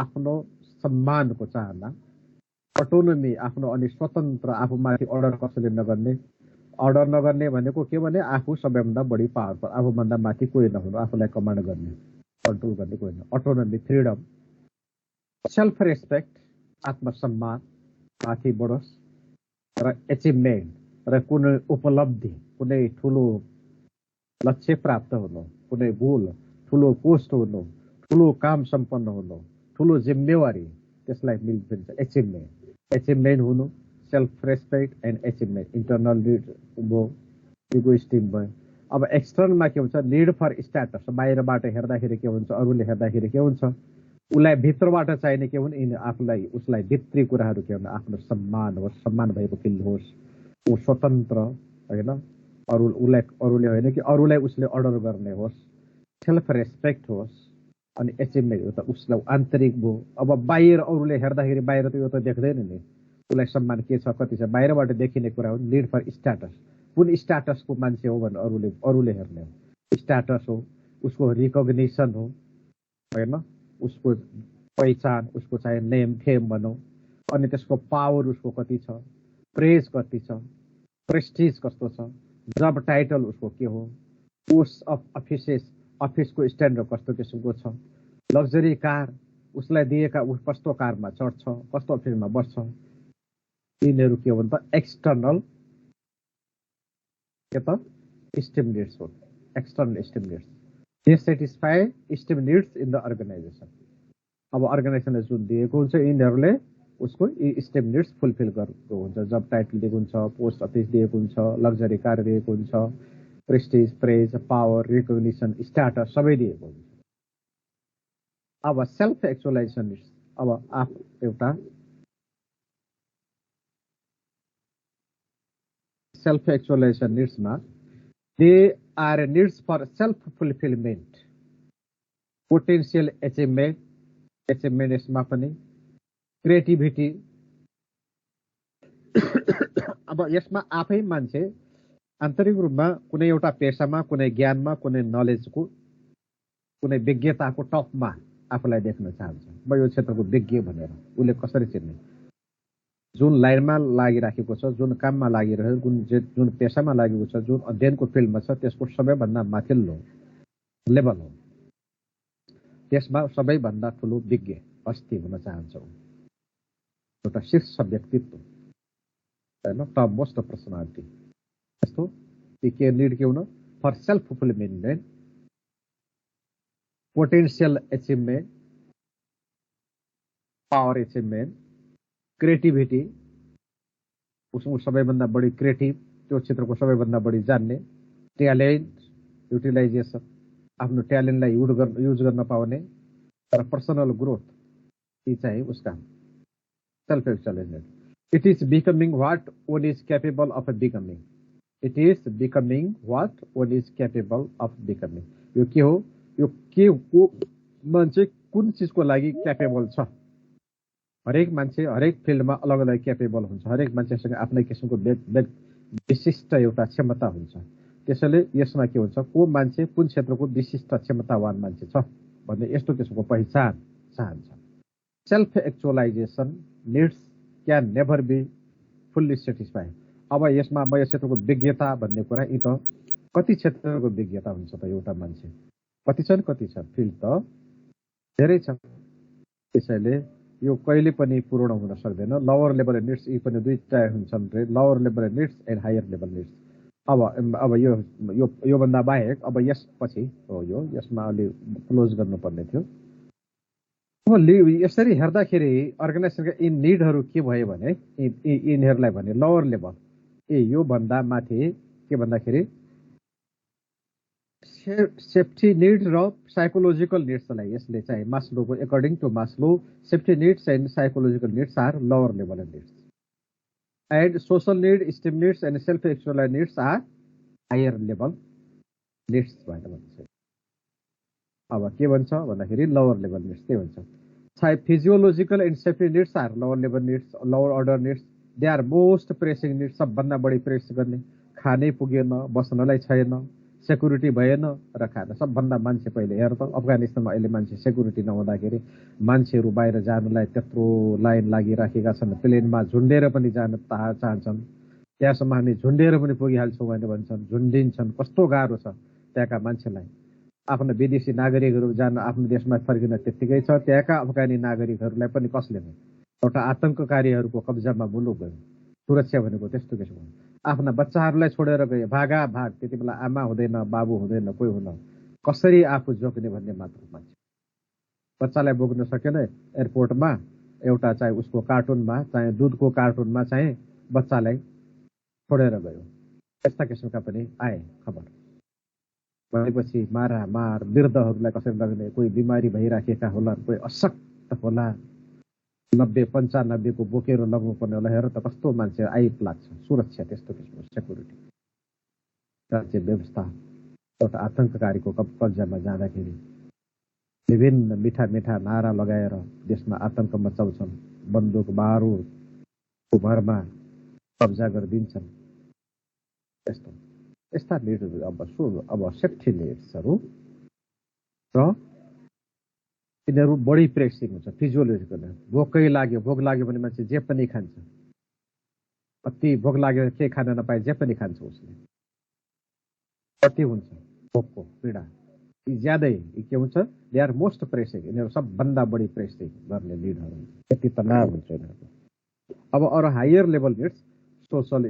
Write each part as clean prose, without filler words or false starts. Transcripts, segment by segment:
आफ्नो सम्मानको चाहना, अटोनोमी आफ्नो अनि स्वतन्त्र, आफूमाथि अर्डर कसैले नगर्ने। अर्डर नगर्ने भनेको के भने आफू सबैभन्दा बढी पावरफुल, आफूभन्दा माथि कोही नहुनु, आफूलाई कमान्ड गर्ने, कन्ट्रोल गर्ने कोही न। अटोनोमी, फ्रिडम, सेल्फ रेस्पेक्ट, आत्मसम्मान माथि बढोस्, र एचिभमेन्ट र कुनै उपलब्धि, कुनै ठुलो लक्ष्य प्राप्त हुनु, कुनै गोल, ठुलो पोस्ट हुनु, ठुलो काम सम्पन्न हुनु, ठुलो जिम्मेवारी, त्यसलाई मिल्छ एचिभमेन्ट। एचिभमेन्ट हुनु, self respect and achievement, internal need भयो, इगोइस्टिम भयो। अब एक्सटर्नलमा के हुन्छ, निड फर स्ट्याटस, बाहिरबाट हेर्दाखेरि के हुन्छ, अरूले हेर्दाखेरि के हुन्छ, उसलाई भित्रबाट चाहिने के हुन्, आफूलाई उसलाई भित्री कुराहरू के हुन्, आफ्नो सम्मान होस्, सम्मान भएको फिल होस्, ऊ स्वतन्त्र होइन, अरूले होइन कि अरूलाई उसले अर्डर गर्ने होस्, सेल्फ रेस्पेक्ट होस्, अनि एचिभमेन्ट हो त उसलाई आन्तरिक भयो। अब बाहिर अरूले हेर्दाखेरि बाहिर त यो त देख्दैन नि, उसलाई सम्मान के छ कति छ, बाहिरबाट देखिने कुरा हो। निड फर स्ट्याटस, कुन स्ट्याटसको मान्छे हो भनेर अरूले हेर्ने हो, स्ट्याटस हो, उसको रिकग्निसन हो होइन, उसको पहिचान, उसको चाहे नेम फेम भनौँ, अनि त्यसको पावर उसको कति छ, प्रेज कति छ, प्रेस्टिज कस्तो छ, जब टाइटल उसको के हो, पोस्ट अफ अफिसको स्ट्यान्डर्ड कस्तो किसिमको छ, लग्जरी कार उसलाई दिएका ऊ कस्तो कारमा चढ्छ, कस्तो अफिसमा बस्छ, यिनीहरू के भन्छ एक्सटर्नल के त स्टिम निड्स हो, external esteem needs. They satisfy esteem needs in the organisation. अब अर्गनाइजेसनले जुन दिएको हुन्छ यिनीहरूले उसको स्टिम निड्स फुलफिल गरेको हुन्छ। जब टाइटल दिएको हुन्छ, पोस्ट अफिस दिएको हुन्छ, लग्जरी कार दिएको हुन्छ, prestige, praise, power, recognition, status सबै दिएको हुन्छ। अब सेल्फ एक्चुअलाइजेसन निड्स, अब एउटा सेल्फ एक्चुअलाइजेसन निड्समा they are needs for self fulfilment, potential achievement यसमा पनि, क्रिएटिभिटी। अब यसमा आफै मान्छे आन्तरिक रूपमा कुनै एउटा पेसामा, कुनै ज्ञानमा, कुनै नलेजको, कुनै विज्ञताको टपमा आफूलाई देख्न चाहन्छ। म यो क्षेत्रको विज्ञ भनेर उसले कसरी चिन्ने, जुन लाइनमा लागिराखेको छ, जुन काममा लागिरहेको, जुन पेसामा लागेको छ, जुन अध्ययनको फिल्डमा छ, त्यसको सबैभन्दा माथिल्लो लेभल हो, त्यसमा सबैभन्दा ठुलो विज्ञ अस्ति हुन चाहन्छ। एउटा शीर्ष व्यक्तित्व होइन, टप मोस्ट पर्सनालिटी। यस्तो के निड के हुन, for self fulfilment, potential achievement, power achievement, creativity, उसको सबैभन्दा बढी क्रिएटिभ, त्यो क्षेत्रको सबैभन्दा बढी जान्ने, ट्यालेन्ट, युटिलाइजेसन, आफ्नो ट्यालेन्टलाई युज गर्न पाउने, र पर्सनल ग्रोथ, यी चाहिँ उसका self actualisation. It is becoming what one is capable of becoming, it is becoming what one is capable of becoming. यो के हो, यो के को मान्छे कुन चिजको लागि क्यापेबल छ। हरेक मान्छे हरेक फिल्डमा अलग अलग क्यापेबल हुन्छ, हरेक मान्छेसँग आफ्नै किसिमको विशिष्ट एउटा क्षमता हुन्छ। त्यसैले यसमा के हुन्छ, को मान्छे कुन क्षेत्रको विशिष्ट क्षमतावान मान्छे छ भन्ने यस्तो किसिमको पहिचान चाहन्छ। Self actualisation needs can never be fully satisfy. अब यसमा म यस क्षेत्रको विज्ञता भन्ने कुरा, यी त कति क्षेत्रको विज्ञता हुन्छ त एउटा मान्छे, कति छन् फिल्ड त धेरै छ। त्यसैले यो कहिले पनि पूर्ण हुन सक्दैन। लोवर लेभल निड्स यी पनि दुईटा हुन्छन्, lower level needs and higher level needs. अब योभन्दा बाहेक अब यसपछि हो, यसमा अलि क्लोज गर्नुपर्ने थियो। यसरी हेर्दाखेरि अर्गनाइजेसनका यी निडहरू के भयो भने, यिनीहरूलाई भने लोवर लेभल, योभन्दा माथि के भन्दाखेरि सेफ्टी निड्स र साइकोलोजिकल निड्सलाई यसले चाहिँ मास्लोको according to Maslow, safety needs and psychological needs are lower level needs and social need, esteem needs and self actualise needs are higher level needs भनेर भन्छ। अब के भन्छ भन्दाखेरि लोवर लेभल निड्स के भन्छ, physiological and safety needs are lower level needs, lower order needs, they are most pressing needs, सबभन्दा बढी प्रेस गर्ने, खानै पुगेन, बस्नलाई छैन, सेक्युरिटी भएन र खाएन। सबभन्दा मान्छे पहिले हेर त, अफगानिस्तानमा अहिले मान्छे सेक्युरिटी नहुँदाखेरि मान्छेहरू बाहिर जानुलाई त्यत्रो लाइन लागिराखेका छन्। प्लेनमा झुन्डेर पनि जान चाहन्छन्, त्यहाँसम्म हामी झुन्डेर पनि पुगिहाल्छौँ भनेर भन्छन्, झुन्डिन्छन्। कस्तो गाह्रो छ त्यहाँका मान्छेलाई। आफ्नो विदेशी नागरिकहरू जान आफ्नो देशमा फर्किन त्यत्तिकै छ, त्यहाँका अफगानी नागरिकहरूलाई पनि कसले नै एउटा आतङ्ककारीहरूको कब्जामा मुलुक गयो। सुरक्षा भनेको त्यस्तो किसिमको आफ्ना बच्चाहरूलाई छोडेर गए, भागा भाग। त्यति बेला आमा हुँदैन, बाबु हुँदैन, कोही हुन, कसरी आफू जोग्ने भन्ने मात्र मान्छे। बच्चालाई बोक्न सकेन एयरपोर्टमा, एउटा चाहे उसको कार्टुनमा, चाहे दुधको कार्टुनमा चाहिँ बच्चालाई छोडेर गयो। यस्ता किसिमका पनि आए खबर। भनेपछि मार वृद्धहरूलाई कसरी लग्ने, कोही बिमारी भइराखेका होला, कोही अशक्त होला, 90-95 को बोकेर लग्नु पर्ने होला। हेर त कस्तो मान्छे लाग्छ। सुरक्षा त्यस्तो किसिमको सेक्युरिटी, राज्य व्यवस्था एउटा आतङ्ककारीको कब्जामा जाँदाखेरि विभिन्न मिठा मिठा नारा लगाएर देशमा आतङ्क मचाउँछन्, बन्दुक बारुदको भरमा कब्जा गरिदिन्छन्। यस्ता निड्सहरू अब सेफ्टी निड्सहरू र यिनीहरू बढी प्रेसिङ हुन्छ फिजियोलोजिकल। भोक लाग्यो भने मान्छे जे पनि खान्छ। अति भोक लाग्यो के खान नपाए जे पनि खान्छ उसले। कति हुन्छ भोकको पीडा ज्यादै के हुन्छ, दे आर मोस्ट प्रेसिङ। यिनीहरू सबभन्दा बढी प्रेसिङ गर्ने निडहरू हुन्छ, यति तनाव हुन्छ यिनीहरूको। अब अरू higher level needs, social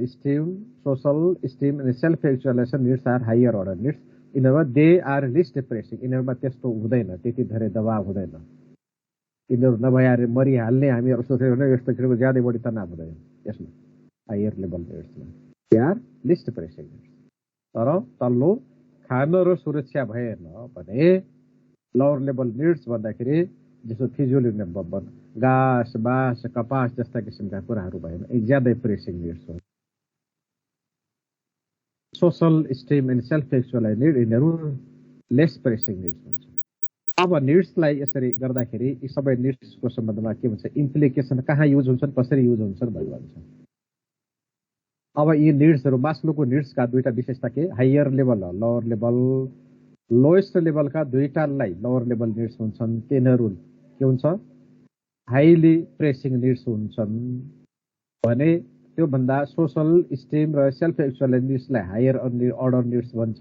esteem and self actualisation needs are higher order needs. यिनीहरूमा दे आर लिस्ट प्रेसिङ। यिनीहरूमा त्यस्तो हुँदैन, त्यति धेरै दबाव हुँदैन। यिनीहरू नभए मरिहाल्ने हामीहरू सोच्यो भने यस्तो किसिमको ज्यादै बढी तनाव हुँदैन यसमा हायर लेभल निड्समा। They are least pressing needs. तर तल्लो खान र सुरक्षा भएन भने लोअर लेभल निड्स भन्दाखेरि जस्तो फिजियोलोजी घाँस बाँस कपास जस्ता किसिमका कुराहरू भएन, यी ज्यादै प्रेसिङ निड्स हो। Social esteem and self actualise need यिनीहरू लेस प्रेसिङ निड्स हुन्छ। अब निड्सलाई यसरी गर्दाखेरि यी सबै निड्सको सम्बन्धमा के भन्छ, इम्प्लिकेसन कहाँ युज हुन्छन्, कसरी युज हुन्छन् भन्ने भन्छ। अब यी निड्सहरू मास्लोको निड्सका दुईटा विशेषता के, हायर लेभल र लोअर लेभल। लोएस्ट लेभलका दुईटालाई लोअर लेभल निड्स हुन्छन्। तिनीहरू के हुन्छ, हाइली प्रेसिङ निड्स हुन्छन् भने त्योभन्दा सोसल स्टिम र सेल्फ एक्चुअलाइज निड्सलाई हायर अर्डर निड्स भन्छ।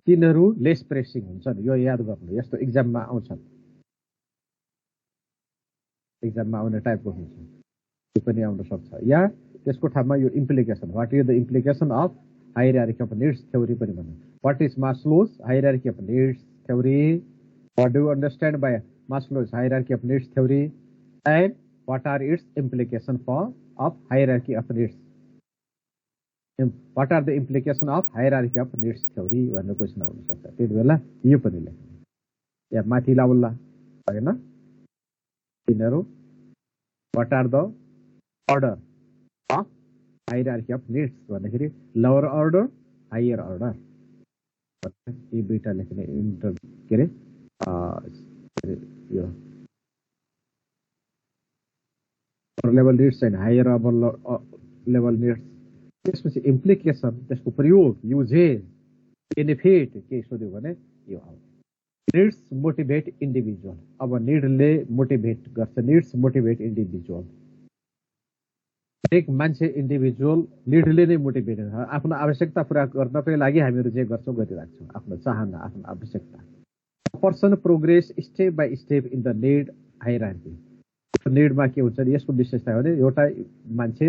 तिनीहरू लेस प्रेसिङ हुन्छन्। यो याद गर्नु, यस्तो इक्जाममा आउँछन्, इक्जाममा आउने टाइपको हुन्छ, त्यो पनि आउन सक्छ। या त्यसको ठाउँमा यो implication, what is the implication of hierarchy of needs theory पनि भन्नु। What is Maslow's hierarchy of needs theory, what do you understand by Maslow's hierarchy of needs theory, and what are its implication of hierarchy of needs, what are the implication of hierarchy of needs theory भन्ने question आउन सक्छ। त्यति बेला यो पनि लेख्नु, या माथि लाउला हैन, तिनीहरू what are the order of hierarchy of needs भन्दाखेरि lower order higher order, यी दुईटा लेख्ने के अरे यो level needs and higher level needs. त्यसपछि इम्प्लिकेसन, त्यसको प्रयोग, युजेज, बेनिफिट के सोध्यो भने यो आउँछ। Needs motivate individual. अब निडले मोटिभेट गर्छ, निड्स मोटिभेट इन्डिभिजुअल। एक मान्छे इन्डिभिजुअल निडले नै मोटिभेट हुन्छ। आफ्नो आवश्यकता पूरा गर्नकै लागि हामीहरू जे गर्छौँ गरिराख्छौँ, आफ्नो चाहना, आफ्नो आवश्यकता। Person progress step by step in the need hierarchy. निडमा के हुन्छ, यसको विशेषता हो भने एउटा मान्छे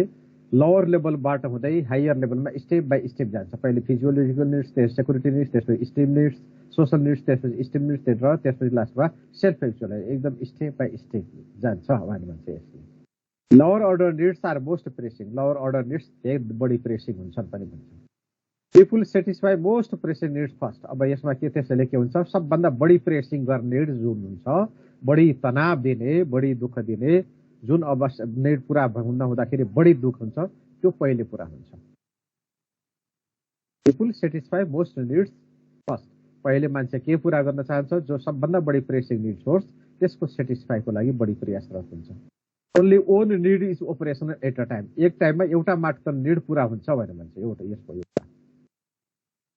लोअर लेभलबाट हुँदै हायर लेभलमा स्टेप बाई स्टेप जान्छ। पहिले फिजियोलोजिकल निड्स, त्यसपछि सेक्युरिटी निड्स, त्यसपछि स्टिम निड्स, सोसल निड्स, त्यसपछि स्टिम निड्स, त्यसपछि लास्टमा सेल्फ एक्चुअलाइज। एकदम स्टेप बाई स्टेप जान्छ भन्ने भन्छ यसले। Lower order needs are most pressing. Lower order needs धेरै बढी प्रेसिङ हुन्छन् पनि भन्छ। People satisfy most pressing needs first. अब यसमा के त्यसैले के हुन्छ, सबभन्दा बढी प्रेसिङ गर्ने निड्स जुन हुन्छ, बढी तनाव दिने, बढी दुःख दिने, जुन अवस्था निड पुरा हुँदाखेरि बढी दुःख हुन्छ, त्यो पहिले पुरा हुन्छ। People satisfy most needs first. पहिले मान्छे के पुरा गर्न चाहन्छ, जो सबभन्दा बढी प्रेसिङ निड्स होस् त्यसको सेटिस्फाईको लागि बढी प्रयासरत हुन्छ। Only one need is operational at a time. एक टाइममा एउटा मात्र निड पुरा हुन्छ भने मान्छे एउटा यसको एउटा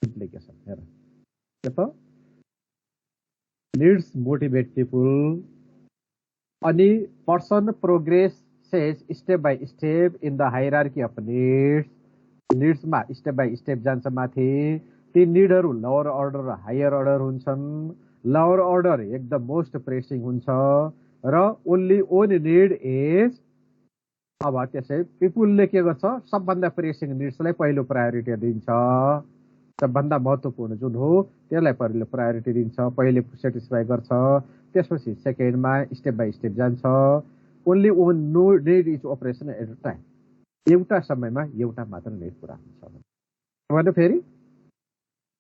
इम्प्लिकेसन हेर। के त needs motivate people अनि person progresses step by step in the hierarchy of needs मा स्टेप बाई स्टेप जान्छ माथि ती निडहरू लोअर अर्डर र हायर अर्डर हुन्छन् लोअर अर्डर एकदम मोस्ट प्रेसिङ हुन्छ र ओन्ली ओन निड इज अब त्यसै पिपुलले के गर्छ सबभन्दा प्रेसिङ निड्सलाई पहिलो प्रायोरिटी दिन्छ सबभन्दा महत्त्वपूर्ण जुन हो त्यसलाई पहिलो प्रायोरिटी दिन्छ पहिले सेटिस्फाई गर्छ त्यसपछि सेकेन्डमा स्टेप बाई स्टेप जान्छ only one no need is operation at a time एउटा समयमा एउटा मात्र निड पुरा हुन्छ भने फेरि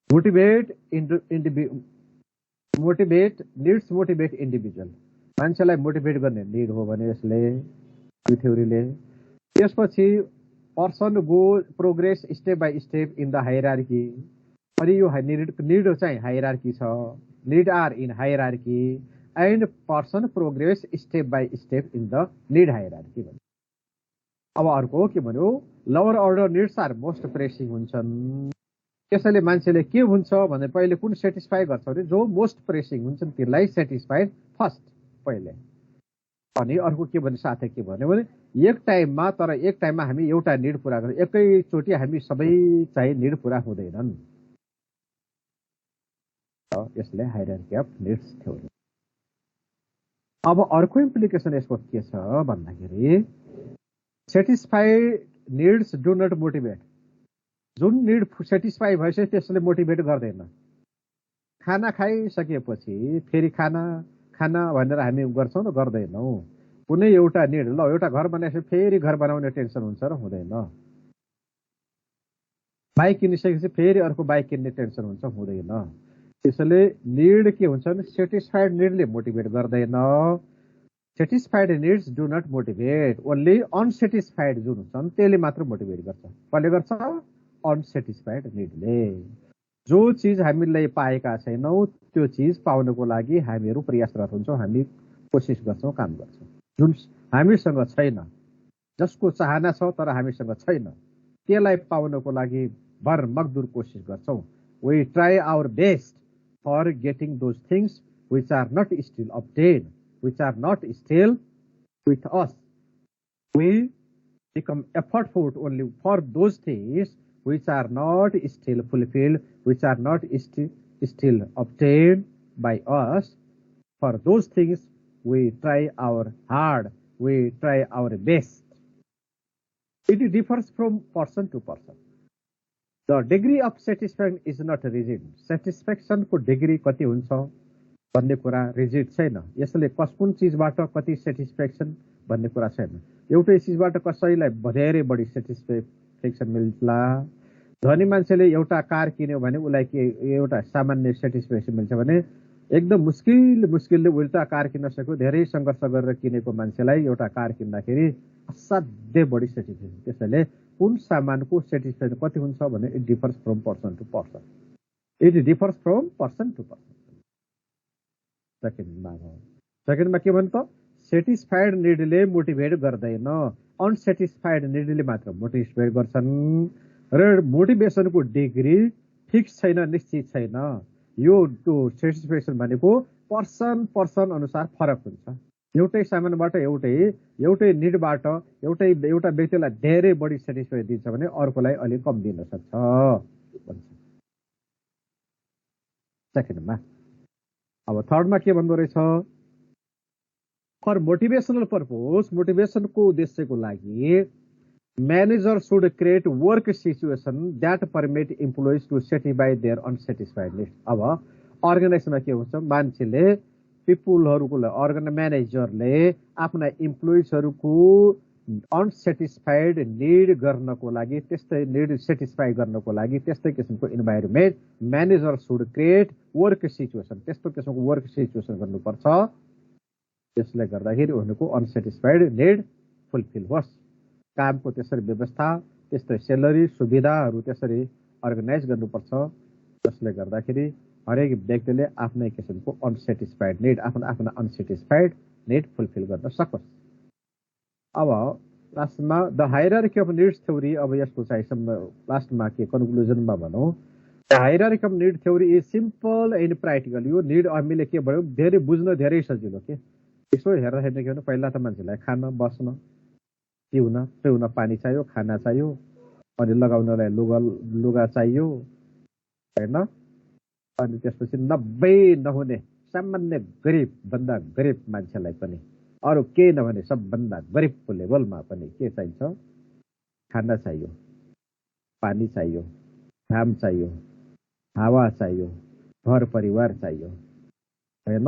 मोटिभेट निड्स मोटिभेट इन्डिभिजुअल मान्छेलाई मोटिभेट गर्ने निड हो भने यसले यो थ्योरीले त्यसपछि person go progress step by step in the hierarchy अनि यो निड चाहिँ हायरार्की छ need are in hierarchy and person progress step by step in the need hierarchy भन्छ अब अर्को के भन्यो lower order needs are most pressing हुन्छन् त्यसैले मान्छेले के हुन्छ भने पहिले कुन सेटिस्फाई गर्छ भने जो मोस्ट प्रेसिङ हुन्छन् त्यसलाई सेटिस्फाइड फर्स्ट पहिले अनि अर्को के भने साथै के भन्यो भने एक टाइममा हामी एउटा निड पुरा गर्छौँ एकैचोटि हामी सबै चाहिँ निड पुरा हुँदैनन् यसले हायरार्की अफ निड्स थ्योरी अब अर्को इम्प्लिकेसन यसको के छ भन्दाखेरि satisfied needs do not motivate जुन निड सेटिस्फाई भएपछि त्यसले मोटिभेट गर्दैन खाना खाइसकेपछि फेरि खाना भनेर हामी गर्छौँ र गर्दैनौँ कुनै एउटा निड ल एउटा घर बनाएपछि फेरि घर बनाउने टेन्सन हुन्छ र हुँदैन बाइक किनिसकेपछि फेरि अर्को बाइक किन्ने टेन्सन हुन्छ हुँदैन त्यसैले निड के हुन्छ भने सेटिस्फाइड निडले मोटिभेट गर्दैन satisfied needs do not motivate only unsatisfied जुन हुन्छन् त्यसले मात्र मोटिभेट गर्छ कसले गर्छ अनसेटिस्फाइड निडले जो चिज हामीले पाएका छैनौँ त्यो चिज पाउनको लागि हामीहरू प्रयासरत हुन्छौँ हामी कोसिस गर्छौँ काम गर्छौँ जुन हामीसँग छैन जसको चाहना छ तर हामीसँग छैन त्यसलाई पाउनको लागि भरमग्दुर कोसिस गर्छौँ we try our best for getting those things which are not still obtained, which are not still with us. We become effortful only for those things which are not still fulfilled, which are not still obtained by us. For those things, we try our hard, we try our best. It differs from person to person. The degree of satisfaction is not rigid. Satisfaction को degree कति हुन्छ भन्ने कुरा rigid छैन यसले कुन चिजबाट कति सेटिस्फ्याक्सन भन्ने कुरा छैन एउटै चिजबाट कसैलाई धेरै बढी सेटिस्फ्याक्सन मिल्ला धनी मान्छेले एउटा कार किन्यो भने उलाई के एउटा सामान्य सेटिस्फ्याक्सन मिल्छ भने एकदम मुस्किलले उल्टा कार किन्न सक्यो धेरै संघर्ष गरेर किनेको मान्छेलाई एउटा कार किन्दाखेरि असाध्यै बढी सेटिस्फ्याक्सन त्यसैले कुन सामानको सेटिस्फ्याक्सन कति हुन्छ भने it differs from person to person सेकेन्डमा के भन्छ सेटिस्फाइड निडले मोटिभेट गर्दैन अनसेटिस्फाइड निडले मात्र मोटिभेट गर्छन् र मोटिभेसनको डिग्री फिक्स छैन निश्चित छैन यो सेटिस्फ्याक्सन भनेको पर्सन अनुसार फरक हुन्छ एउटै सामानबाट एउटै निडबाट एउटा व्यक्तिलाई धेरै बढी सेटिस्फाई दिन्छ भने अर्कोलाई अलिक कम दिन सक्छ भन्छ सेकेन्डमा अब थर्डमा के भन्दो रहेछ फर मोटिभेसनल पर्पज मोटिभेसनको उद्देश्यको लागि manager should create work situation that permit employees to satisfy their unsatisfied needs अब अर्गनाइजेसनमा के हुन्छ मान्छेले पिपुलहरूको म्यानेजरले आफ्ना इम्प्लोइजहरूको अनसेटिस्फाइड निड गर्नको लागि त्यस्तै निड सेटिस्फाई गर्नको लागि त्यस्तै किसिमको environment manager should create work situation त्यस्तो किसिमको वर्क सिचुएसन गर्नुपर्छ त्यसले गर्दाखेरि उनीहरूको अनसेटिस्फाइड निड फुलफिल होस् कामको त्यसरी व्यवस्था त्यस्तै सेलरी सुविधाहरू त्यसरी अर्गनाइज गर्नुपर्छ जसले गर्दाखेरि हरेक व्यक्तिले आफ्नै किसिमको अनसेटिस्फाइड निड आफ्ना अनसेटिस्फाइड निड फुलफिल गर्न सकोस् अब लास्टमा the hierarchy of needs theory अब यसको चाहिँ लास्टमा के कन्क्लुजनमा भनौँ hierarchy of need theory is simple and practical. यो निड हामीले के भयो धेरै बुझ्न धेरै सजिलो के। यसो हेर्दा हेर्ने के भने पहिला त मान्छेलाई खान बस्न पिउन पानी चाहियो, खाना चाहियो, अनि लगाउनलाई लुगा चाहियो होइन। अनि त्यसपछि 90 नहुने सामान्य गरिब भन्दा गरिब मान्छेलाई पनि अरू केही नभने सबभन्दा गरिबको लेभलमा पनि के चाहिन्छ? खाना चाहियो, पानी चाहियो, घाम चाहियो, हावा चाहियो, घर परिवार चाहियो होइन।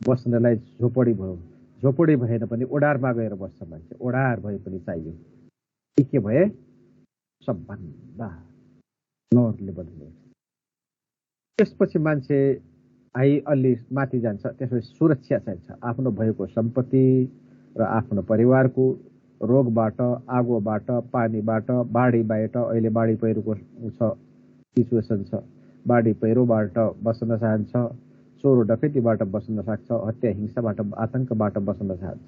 बस्नलाई झोपडी भयो, झोपडी भएन पनि ओडारमा गएर बस्छ मान्छे, ओडार भए पनि चाहियो। के भए सबभन्दा लोअर लेभल। त्यसपछि मान्छे अलि माथि जान्छ, त्यसपछि सुरक्षा चाहिन्छ, आफ्नो भएको सम्पत्ति र आफ्नो परिवारको रोगबाट, आगोबाट, पानीबाट, बाढीबाट। अहिले बाढी पहिरोको सिचुएसन छ, बाढी पहिरोबाट बस्न चाहन्छ, चोर डकैतीबाट बस्न सक्छ, हत्या हिंसाबाट, आतंकबाट बस्न चाहन्छ।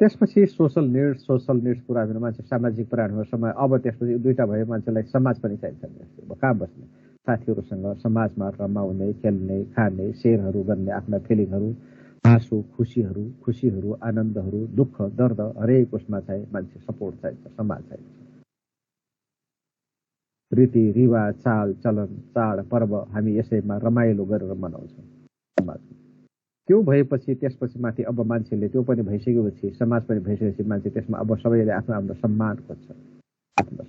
त्यसपछि सोसल निड्स कुरा होइन, मान्छे सामाजिक प्राणी समय। अब त्यसपछि दुईटा भयो, मान्छेलाई समाज पनि चाहिन्छ। कहाँ बस्ने, साथीहरूसँग समाजमा रमाउने, खेल्ने, खाने, सेयरहरू गर्ने, आफ्ना फिलिङहरू, हाँसो खुसीहरू, आनन्दहरू, दुःख दर्द हरेक उसमा चाहिँ मान्छे सपोर्ट चाहिन्छ, समाज चाहिन्छ। रीति रिवाज, चाल चलन, चाड पर्व हामी यसैमा रमाइलो गरेर मनाउँछौँ समाजमा। त्यो भएपछि त्यसपछि माथि अब मान्छेले त्यो पनि भइसकेपछि, समाज पनि भइसकेपछि मान्छे त्यसमा अब सबैले आफ्नो आफ्नो सम्मान खोज्छ, आफ्नो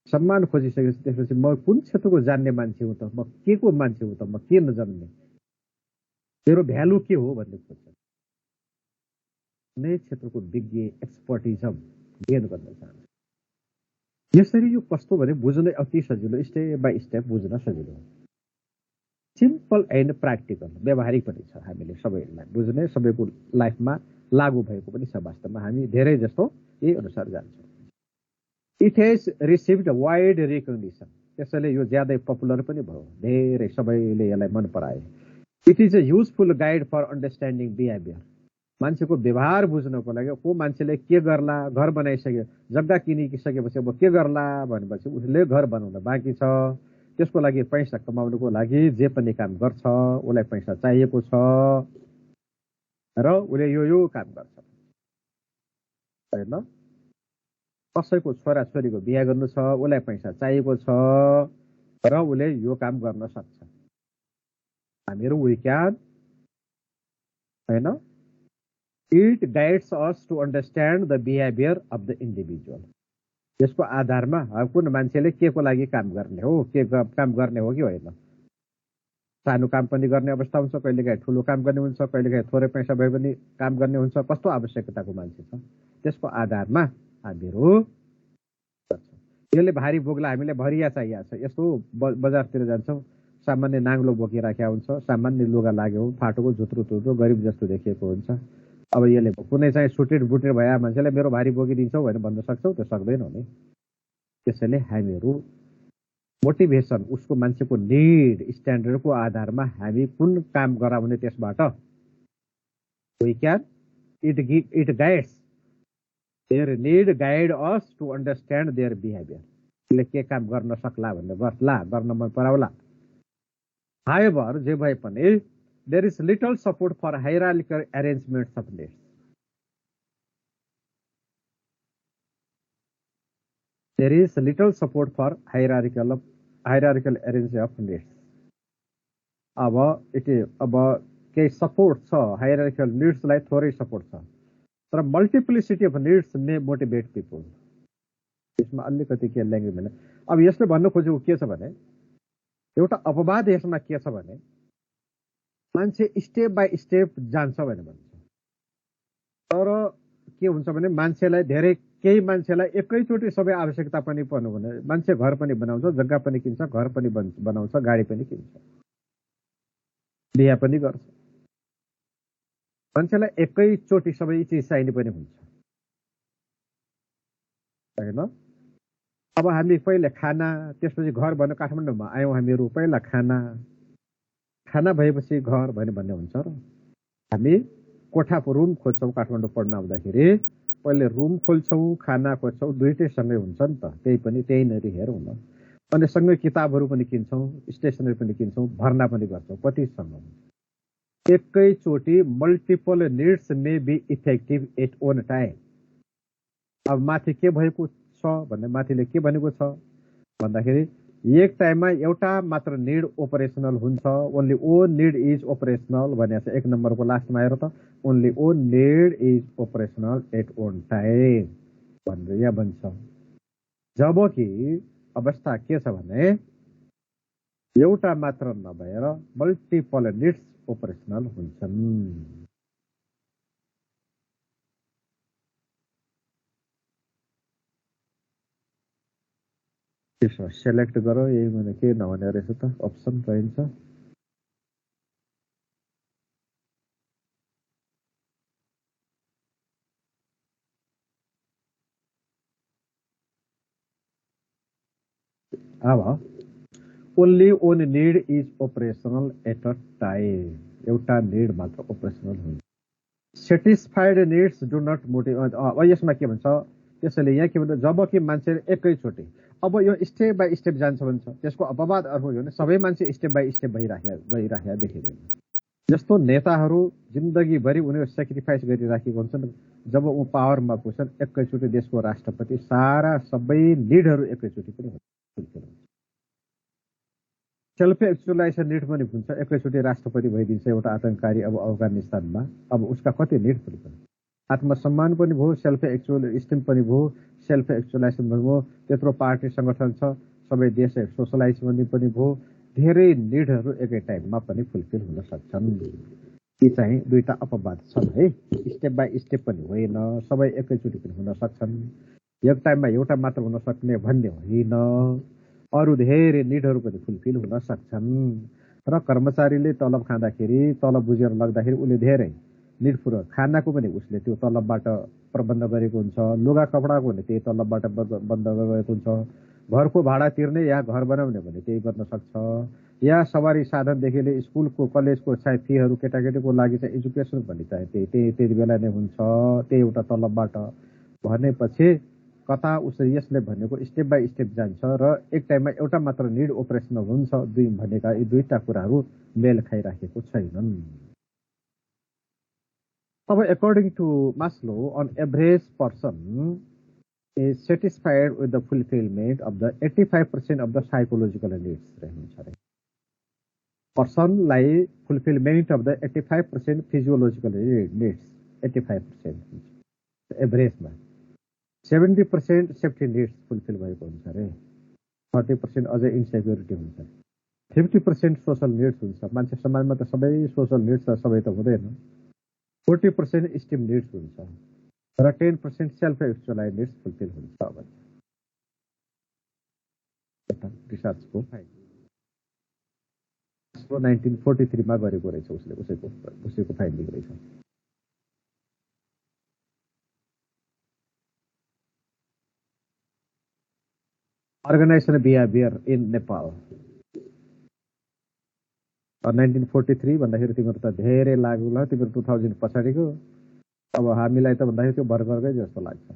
सम्मान खोजिसकेपछि त्यसपछि म कुन क्षेत्रको जान्ने मान्छे हुँ त, म के को मान्छे हुँ त, म के नजान्ने, मेरो भ्यालु के हो भन्ने खोज्छ। कुनै क्षेत्रको विज्ञ एक्सपर्टिजम गेन गर्न चाहन्छ। यसरी यो कस्तो भने बुझ्नै अति सजिलो, स्टेप बाई स्टेप बुझ्न सजिलो, सिम्पल एन्ड प्र्याक्टिकल, व्यावहारिक पनि छ। हामीले सबैलाई बुझ्ने, सबैको लाइफमा लागू भएको पनि छ। वास्तवमा हामी धेरै जस्तो यही अनुसार जान्छौँ। It has received wide recognition, त्यसैले यो ज्यादै पपुलर पनि भयो, धेरै सबैले यसलाई मन पराए। It is a useful guide for understanding behaviour, मान्छेको व्यवहार बुझ्नको लागि। को मान्छेले के गर्ला, घर बनाइसक्यो, जग्गा किनिसकेपछि अब के गर्ला भनेपछि उसले घर बनाउन बाँकी छ, त्यसको लागि पैसा कमाउनुको लागि जे पनि काम गर्छ, उसलाई पैसा चाहिएको छ र उसले यो काम गर्छ होइन। कसैको छोराछोरीको बिहा गर्नु छ, उसलाई पैसा चाहिएको छ र उसले यो काम गर्न सक्छ। हामीहरू वी क्यान होइन। It guides us to understand the behaviour of the individual. यसको आधारमा कुन मान्छेले के को लागि काम गर्ने हो, के काम गर्ने हो कि होइन। सानो काम पनि गर्ने अवस्था हुन्छ, कहिलेकाहीँ ठुलो काम गर्ने हुन्छ, कहिलेकाहीँ थोरै पैसा भए पनि काम गर्ने हुन्छ, कस्तो आवश्यकताको मान्छे छ त्यसको आधारमा हामीहरू। यसले भारी बोक्ला, हामीलाई भरिया चाहिएको छ। यस्तो बजारतिर जान्छौँ, सामान्य नाङ्लो बोकिराखेका हुन्छ, सामान्य लुगा लाग्यो, फाटोको झुत्रो गरिब जस्तो देखिएको हुन्छ। अब यसले कुनै चाहिँ सुटेड बुटेड भए मान्छेलाई मेरो भारी बोकिदिन्छौ भनेर भन्न सक्छौ त, सक्दैनौ नि। त्यसैले हामीहरू मोटिभेसन, उसको मान्छेको निड स्ट्यान्डर्डको आधारमा हामी कुन काम गराउने त्यसबाट we can it guides their need guide us to understand their behaviour. उसले के काम गर्न सक्ला भन्ने गर्ला, गर्न मन पराउला। हाउएभर जे भए पनि there is little support for hierarchical arrangements of needs. There is little support for hierarchical arrangement of needs. अब केही सपोर्ट छ, हायरार्किकल निड्सलाई थोरै सपोर्ट छ, तर multiplicity of needs may motivate people. यसमा अलिकति के ल्याङ्ग्वेज भने, अब यसले भन्नु खोजेको के छ भने, एउटा अपवाद यसमा के छ भने मान्छे स्टेप बाई स्टेप जान्छ भनेर भन्छ। तर के हुन्छ भने मान्छेलाई धेरै केही मान्छेलाई एकैचोटि सबै आवश्यकता पनि पर्नु भने मान्छे घर पनि बनाउँछ, जग्गा पनि किन्छ, घर पनि बनाउँछ, गाडी पनि किन्छ, बिहा पनि गर्छ। मान्छेलाई एकैचोटि सबै चिज चाहिने पनि हुन्छ होइन। अब हामी पहिले खाना, त्यसपछि घर भन्नु, काठमाडौँमा आयौँ हामीहरू, पहिला खाना भएपछि घर भन्ने हुन्छ। र हामी कोठाको रुम खोज्छौँ, काठमाडौँ पढ्न आउँदाखेरि पहिले रुम खोल्छौँ, खाना खोज्छौँ, दुइटै सँगै हुन्छ नि त। त्यही पनि त्यहीँनिर हेरौँ न, अनि सँगै किताबहरू पनि किन्छौँ, स्टेसनरी पनि किन्छौँ, भर्ना पनि गर्छौँ। कतिसम्म एकैचोटि multiple needs may be effective at one time. अब माथि के भएको छ भन्दा माथिले के भनेको छ भन्दाखेरि एक टाइममा एउटा मात्र निड ओपरेसनल हुन्छ। Only one need is operational भनेको छ एक नम्बरको लास्टमा आएर त only one need is operational at one time भनेर यहाँ भन्छ। जबकि अवस्था के छ भने एउटा मात्र नभएर मल्टिपल निड्स ओपरेसनल हुन्छन्। त्यसो सेलेक्ट गर, यही मैले के नभने रहेछ त अप्सन रहन्छ। अब only one need is operational at a time. एउटा निड मात्र ओपरेसनल हुन्छ। Satisfied needs do not motive. अब यसमा के भन्छ त्यसैले यहाँ के भन्छ जबकि मान्छे एकैचोटि अब यो स्टेप बाई स्टेप जान्छ भन्छ। त्यसको अपवाद अर्को हो भने सबै मान्छे स्टेप बाई स्टेप गइराखेका देखिँदैन। जस्तो नेताहरू जिन्दगीभरि उनीहरू सेक्रिफाइस गरिराखेको हुन्छन्। जब ऊ पावरमा पुग्छन् एकैचोटि देशको राष्ट्रपति सारा सबै निडहरू एकैचोटि पनि हुन्छ। सेल्फ एक्चुअलाइजेसन निड पनि हुन्छ। एकैचोटि राष्ट्रपति भइदिन्छ एउटा आतंककारी अब अफगानिस्तानमा। अब उसका कति निड पनि आत्मसम्मान पनि भयो, सेल्फ एक्चुअल पनि भयो, सेल्फ एक्चुअलाइजेसन पनि भयो, त्यत्रो पार्टी सङ्गठन छ, सबै देश सोसलाइज पनि भयो। धेरै निडहरू एकै टाइममा पनि फुलफिल हुन सक्छन्। यी चाहिँ दुईटा अपवाद छन् है। स्टेप बाई स्टेप पनि होइन, सबै एकैचोटि पनि हुन सक्छन्। एक टाइममा एउटा मात्र हुन सक्ने भन्ने होइन। अरू धेरै निडहरू पनि फुलफिल हुन सक्छन्। र कर्मचारीले तलब खाँदाखेरि तलब बुझेर लग्दाखेरि उसले धेरै निड पुरो खानाको पनि उसले त्यो तलबबाट प्रबन्ध गरेको हुन्छ। लुगा कपडाको भने त्यही तलबबाट बन्द गरेको हुन्छ। घरको भाडा तिर्ने या घर बनाउने भने त्यही गर्न सक्छ। या सवारी साधनदेखि लिएर स्कुलको कलेजको चाहिँ फीहरू केटाकेटीको लागि चाहिँ एजुकेसन भन्ने चाहिँ त्यति बेला नै हुन्छ, त्यही एउटा तलबबाट भनेपछि कता उसले यसले भनेको स्टेप बाई स्टेप जान्छ र एक टाइममा एउटा मात्र निड ओपरेसनल हुन्छ। दुई भनेका यी दुईटा कुराहरू मेल खाइराखेको छैनन्। अब according to Maslow, on average person is satisfied with the fulfillment of the 85% of the psychological needs. Personलाई fulfillment of the 85% physiological needs, 85% एभरेजमा 70% safety needs fulfil भएको हुन्छ अरे। 30% अझै इन्सेक्युरिटी हुन्छ। 50% सोसल निड्स हुन्छ। मान्छे समाजमा त सबै सोसल निड्स त सबै त हुँदैन। 40% स्टिम निड्स हुन्छ र 10% सेल्फ एक्चुअलाइज निड्स फुलफिल हुन्छ भन्छ रिसर्चको फाइन्डिङ। 1943 मा गरेको रहेछ उसैको फाइन्डिङ रहेछ। अर्गनाइजेसन बिहेभियर इन नेपाल 1943 भन्दाखेरि तिमीहरू त धेरै लाग्यो होला। तिमीहरू 2000 पछाडिको। अब हामीलाई त भन्दाखेरि त्यो भर्खरकै जस्तो लाग्छ।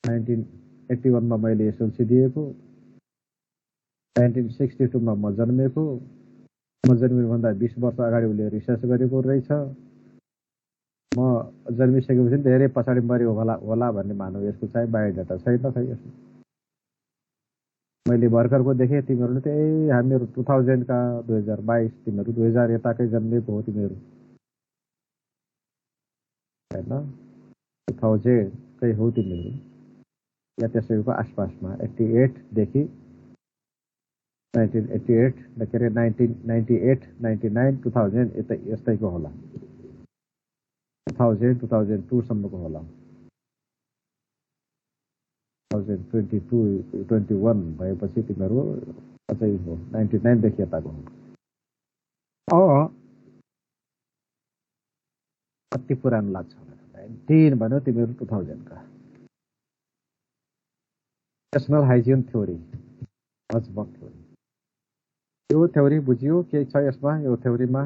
1981 मा मैले एसएलसी दिएको, 1962 मा म जन्मेको। म जन्मिनुभन्दा 20 वर्ष अगाडि उसले रिसर्च गरेको रहेछ। म जन्मिसकेपछि धेरै पछाडि मऱ्यो होला भन्ने मानव। यसको चाहिँ बायोडाटा छैन खै यसमा। मैले भर्खरको देखेँ। तिमीहरू त्यही हामीहरू 2000 का 2022 तिमीहरू 2000 यताकै जन्मेको हो तिमीहरू होइन। 2000 कै हो तिमीहरू या त्यसैको आसपासमा। 88 देखि 1988 के अरे 1998 99 2000 यस्तैको होला। 2000 2002 सम्मको होला। 2022 21 भएपछि तिमीहरू अझै हो 99 देखि यताको हो। कति पुरानो लाग्छ 19 भन्यो तिमीहरू 2000 का। National hygiene theory, Herzberg theory. यो थ्योरी बुझियो के छ यसमा? यो थ्योरीमा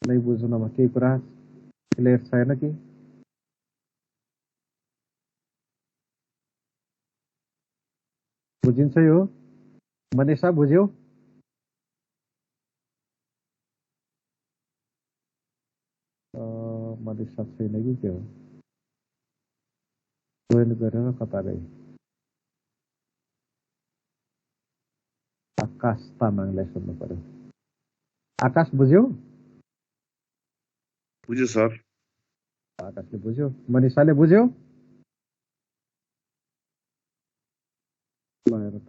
नै बुझ्नमा केही कुरा क्लियर छैन कि? बुझिन्छ यो? मनिषा बुझ्यौ? मनिषा छैन कि के हो? जोइन गरेर कता गए? आकाश तामाङलाई सोध्नु पर्यो। आकाश बुझ्यौ? बुझ्यो सर। आकाशले बुझ्यो, मनिषाले बुझ्यो? ल हेर त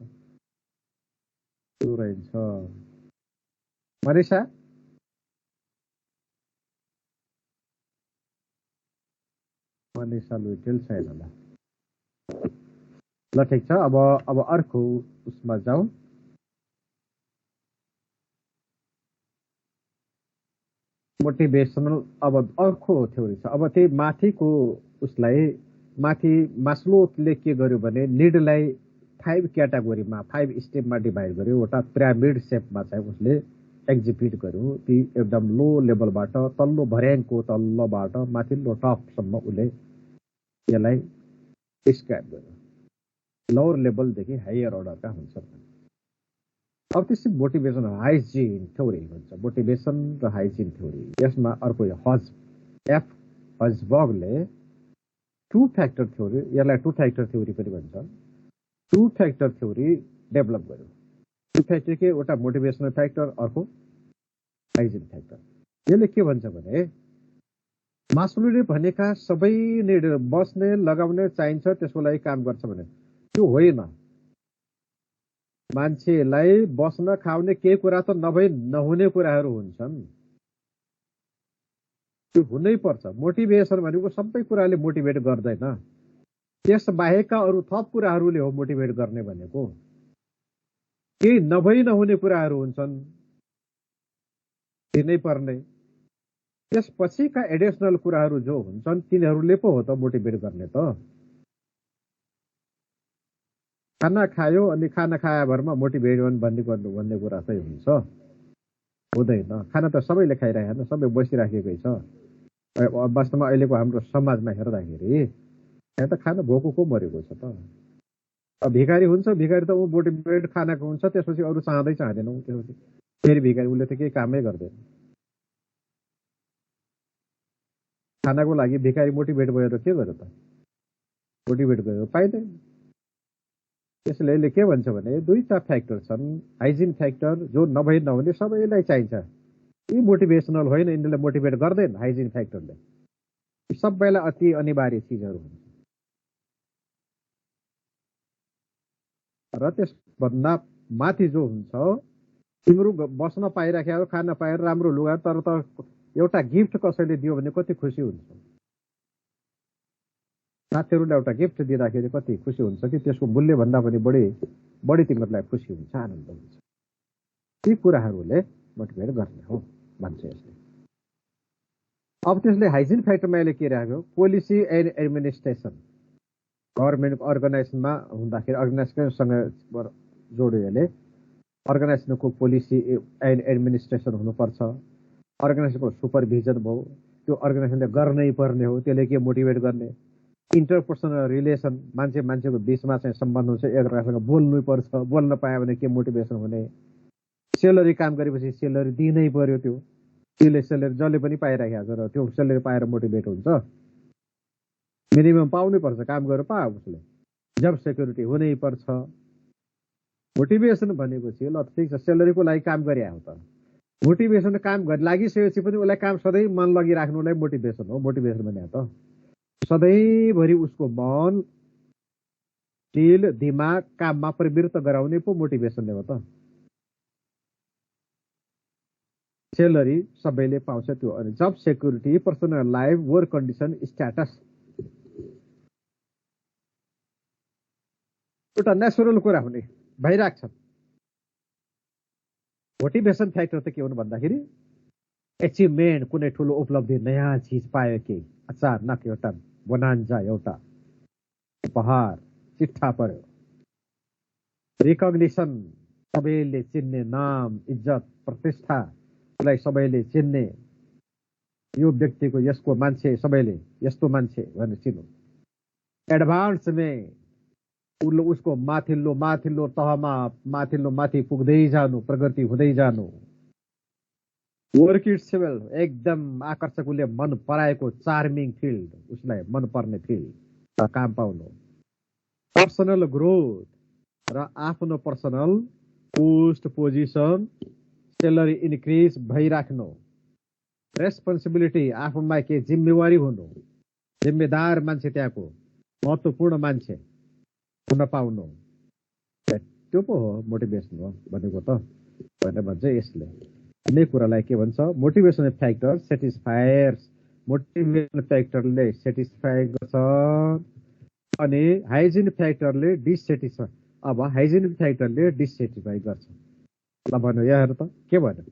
रहन्छ। मनिषा लुइटेल छैन। ल ठिक छ, अब अर्को उसमा जाउँ। मोटिभेसनल अब अर्को थ्योरी छ। अब त्यही माथिको उसलाई माथि मास्लोले के गर्यो भने निडलाई 5 क्याटेगोरीमा 5 स्टेपमा डिभाइड गर्यो। एउटा पिरामिड सेपमा चाहिँ उसले एक्जिक्युट गर्यो। ती एकदम लो लेभलबाट तल्लो भर्याङको तल्लोबाट माथिल्लो टपसम्म उसले यसलाई डिस्क्राइब गर्यो। लोवर लेभलदेखि हायर अर्डरका हुन्छन्। अब त्यसै मोटिभेसन हाइजिन थ्योरी भन्छ। मोटिभेसन र हाइजिन थ्योरी। यसमा अर्को हजबर्गले 2 फ्याक्टर थ्योरी, यसलाई 2 फ्याक्टर थ्योरी पनि भन्छ। 2 फ्याक्टर थ्योरी डेभलप गर्यो। 2 फ्याक्टर के? एउटा मोटिभेसनल फ्याक्टर, अर्को हाइजिन फ्याक्टर। यसले के भन्छ भने मास्लोले भनेका सबै निड बस्ने लगाउने चाहिन्छ त्यसको लागि काम गर्छ भने त्यो होइन। मान्छेलाई बस्न खाउने केही कुरा त नहुने कुराहरू हुन्छन्, त्यो हुनै पर्छ। मोटिभेसन भनेको सबै कुराले मोटिभेट गर्दैन, त्यस बाहेकका अरू थप कुराहरूले हो मोटिभेट गर्ने भनेको। केही नहुने कुराहरू हुन्छन्, दिनै पर्ने। त्यसपछिका एडिसनल कुराहरू जो हुन्छन् तिनीहरूले पो हो त मोटिभेट गर्ने त। खाना खायो अनि खाना खाए भरमा मोटिभेट भन्ने कुरा चाहिँ हुन्छ? हुँदैन। खाना त सबैले खाइरहेको, सबै बसिराखेकै छ। वास्तवमा अहिलेको हाम्रो समाजमा हेर्दाखेरि यहाँ त खाना भोको को मरेको छ त। अब भिखारी हुन्छ, भिखारी त ऊ मोटिभेट खानाको हुन्छ, त्यसपछि अरू चाहँदैन ऊ, त्यसपछि फेरि भिखारी, उसले त केही कामै गर्दैन। खानाको लागि भिखारी मोटिभेट भयो त के गर्यो त? मोटिभेट गर्यो पाइँदैन। त्यसले यसले के भन्छ भने 2टा फ्याक्टर छन्। हाइजिन फ्याक्टर जो नहुने सबैलाई चाहिन्छ, यी मोटिभेसनल होइन, यिनीहरूलाई मोटिभेट गर्दैन हाइजिन फ्याक्टरले। सबैलाई अति अनिवार्य चिजहरू हुन्छ। र त्यसभन्दा माथि जो हुन्छ, तिम्रो बस्न पाइराखेको, खान पाएर राम्रो लुगा, तर त एउटा गिफ्ट कसैले दियो भने कति खुसी हुन्छ। साथीहरूले एउटा गिफ्ट दिँदाखेरि कति खुसी हुन्छ कि त्यसको मूल्यभन्दा पनि बढी तिमीहरूलाई खुसी हुन्छ, आनन्द हुन्छ। ती कुराहरूले मोटिभेट गर्ने हो भन्छ यसले। अब त्यसले हाइजिन फ्याक्टरमा यसले के राख्यो? Policy and administration. गभर्मेन्ट अर्गनाइजेसनमा हुँदाखेरि अर्गनाइजेसनसँग जोड्यो यसले। अर्गनाइजेसनको पोलिसी एन्ड एडमिनिस्ट्रेसन हुनुपर्छ। अर्गनाइजेसनको सुपरभिजन भयो, त्यो अर्गनाइजेसनले गर्नै पर्ने हो। त्यसले के मोटिभेट गर्ने? इन्टरपर्सनल रिलेसन, मान्छेको बिचमा चाहिँ सम्बन्ध हुन्छ, एकअर्कासँग बोल्नै पर्छ। बोल्न पायो भने के मोटिभेसन हुने? सेलरी काम गरेपछि सेलरी दिनै पर्यो। त्यसले सेलरी जसले पनि पाइराखेको छ र त्यो सेलरी पाएर मोटिभेट हुन्छ? मिनिमम पाउनै पर्छ, काम गरेर पायो उसले। जब सेक्युरिटी हुनै पर्छ। मोटिभेसन भनेपछि ल ठिक छ, सेलरीको लागि काम गरे हो त। मोटिभेसन काम लागिसकेपछि पनि उसलाई काम सधैँ मन लगिराख्नुलाई मोटिभेसन हो। मोटिभेसन भने त सधैँभरि उसको मन, दिल, दिमाग काममा प्रवृत्त गराउने पो मोटिभेसनले हो त। सेलरी सबैले पाउँछ त्यो, अनि जब security, personal life, work condition, status, एउटा नेचुरल कुरा हुने भइरहेको छ। मोटिभेसन फ्याक्टर त के हुनु भन्दाखेरि एचिभमेन्ट, कुनै ठुलो उपलब्धि, नयाँ चिज पायो, कि अचानक एउटा बोनान्जा, एउटा उपहार, चिट्ठा पर्यो, रिकग्निसन, सबैले चिन्ने नाम, इज्जत, प्रतिष्ठालाई सबैले चिन्ने, यो व्यक्तिको यसको मान्छे, सबैले यस्तो मान्छे भनेर चिन्नु। एडभान्समेन्ट, उसको माथिल्लो माथिल्लो तहमा माथिल्लो माथि पुग्दै जानु, प्रगति हुँदै जानु। वर्क इट सेवल एकदम आकर्षक, उसले मन पराएको चार्मिङ फिल्ड, उसलाई मन पर्ने फिल्ड काम पाउनु। पर्सनल ग्रोथ र आफ्नो personal post position salary increase भइराख्नु। रेस्पोन्सिबिलिटी आफूमा के जिम्मेवारी हुनु, जिम्मेदार मान्छे, त्यहाँको महत्त्वपूर्ण मान्छे हुन पाउनु। त्यो पो हो मोटिभेसन हो भनेको त भनेर भन्छ यसले। अन्य कुरालाई के भन्छ, मोटिभेसन फ्याक्टर सेटिस्फायर्स। मोटिभेसन फ्याक्टरले सेटिस्फाई गर्छ अनि हाइजिन फ्याक्टरले डिससेटिस्फाई। अब हाइजिन फ्याक्टरले डिससेटिस्फाई गर्छ। ल भन्नु यहाँ हेर त के भन्यो,